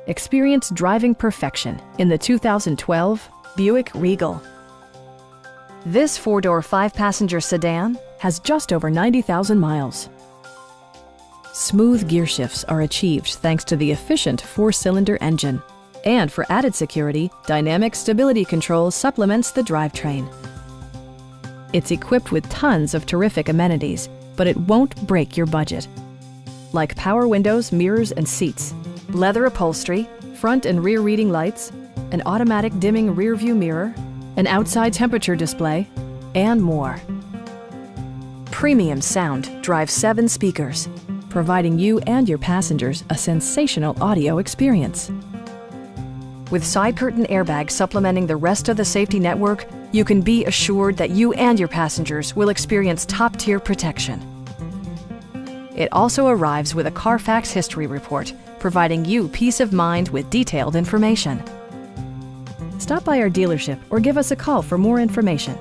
Experience driving perfection in the 2012 Buick Regal. This four-door, five-passenger sedan has just over 90,000 miles. Smooth gear shifts are achieved thanks to the efficient four-cylinder engine. And for added security, dynamic stability control supplements the drivetrain. It's equipped with tons of terrific amenities, but it won't break your budget. Like power windows, mirrors, and seats, leather upholstery, front and rear reading lights, an automatic dimming rear-view mirror, an outside temperature display, and more. Premium sound drives 7 speakers, providing you and your passengers a sensational audio experience. With side curtain airbags supplementing the rest of the safety network, you can be assured that you and your passengers will experience top-tier protection. It also arrives with a Carfax history report, providing you peace of mind with detailed information. Stop by our dealership or give us a call for more information.